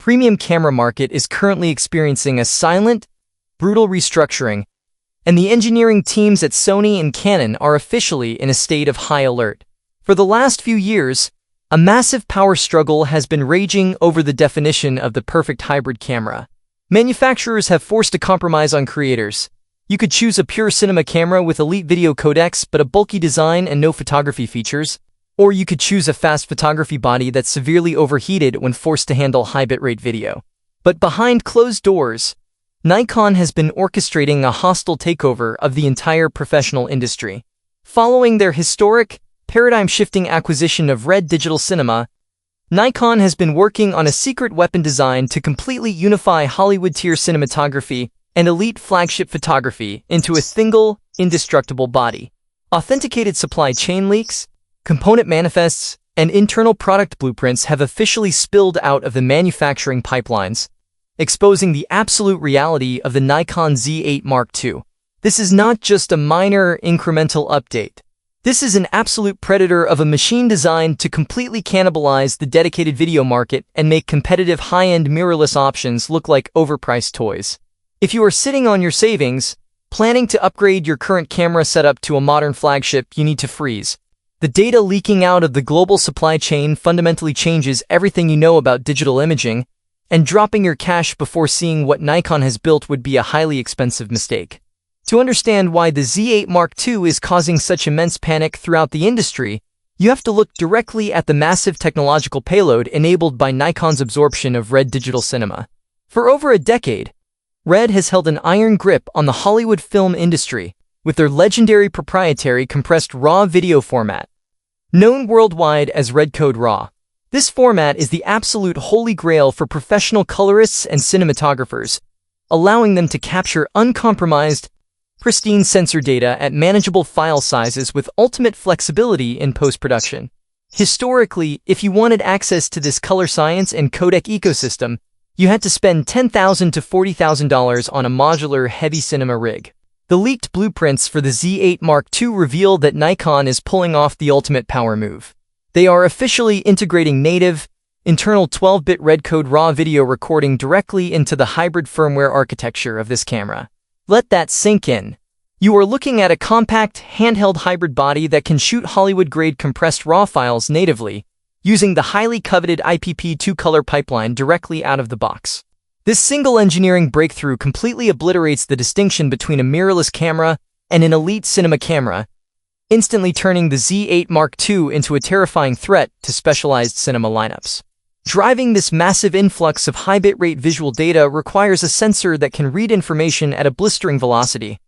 premium camera market is currently experiencing a silent, brutal restructuring, and the engineering teams at Sony and Canon are officially in a state of high alert. For the last few years, a massive power struggle has been raging over the definition of the perfect hybrid camera. Manufacturers have forced a compromise on creators. You could choose a pure cinema camera with elite video codecs but a bulky design and no photography features, or you could choose a fast photography body that's severely overheated when forced to handle high bitrate video. But behind closed doors, Nikon has been orchestrating a hostile takeover of the entire professional industry. Following their historic, paradigm-shifting acquisition of Red Digital Cinema, Nikon has been working on a secret weapon design to completely unify Hollywood-tier cinematography and elite flagship photography into a single, indestructible body. Authenticated supply chain leaks, component manifests, and internal product blueprints have officially spilled out of the manufacturing pipelines, exposing the absolute reality of the Nikon Z8 Mark II. This is not just a minor, incremental update. This is an absolute predator of a machine designed to completely cannibalize the dedicated video market and make competitive high-end mirrorless options look like overpriced toys. If you are sitting on your savings, planning to upgrade your current camera setup to a modern flagship, you need to freeze. The data leaking out of the global supply chain fundamentally changes everything you know about digital imaging, and dropping your cash before seeing what Nikon has built would be a highly expensive mistake. To understand why the Z8 Mark II is causing such immense panic throughout the industry, you have to look directly at the massive technological payload enabled by Nikon's absorption of Red Digital Cinema. For over a decade, Red has held an iron grip on the Hollywood film industry with their legendary proprietary compressed RAW video format, known worldwide as REDCODE RAW. This format is the absolute holy grail for professional colorists and cinematographers, allowing them to capture uncompromised, pristine sensor data at manageable file sizes with ultimate flexibility in post-production. Historically, if you wanted access to this color science and codec ecosystem, you had to spend $10,000 to $40,000 on a modular heavy cinema rig. The leaked blueprints for the Z8 Mark II reveal that Nikon is pulling off the ultimate power move. They are officially integrating native, internal 12-bit REDCODE RAW video recording directly into the hybrid firmware architecture of this camera. Let that sink in. You are looking at a compact, handheld hybrid body that can shoot Hollywood-grade compressed RAW files natively, using the highly coveted IPP2 color pipeline directly out of the box. This single engineering breakthrough completely obliterates the distinction between a mirrorless camera and an elite cinema camera, instantly turning the Z8 Mark II into a terrifying threat to specialized cinema lineups. Driving this massive influx of high bitrate visual data requires a sensor that can read information at a blistering velocity,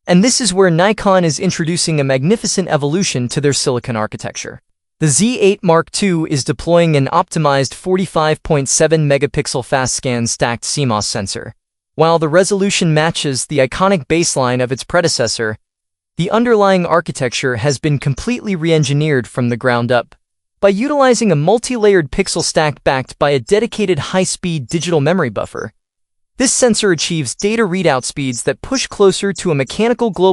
and this is where Nikon is introducing a magnificent evolution to their silicon architecture. The Z8 Mark II is deploying an optimized 45.7 megapixel fast-scan stacked CMOS sensor. While the resolution matches the iconic baseline of its predecessor, the underlying architecture has been completely re-engineered from the ground up. By utilizing a multi-layered pixel stack backed by a dedicated high-speed digital memory buffer, this sensor achieves data readout speeds that push closer to a mechanical global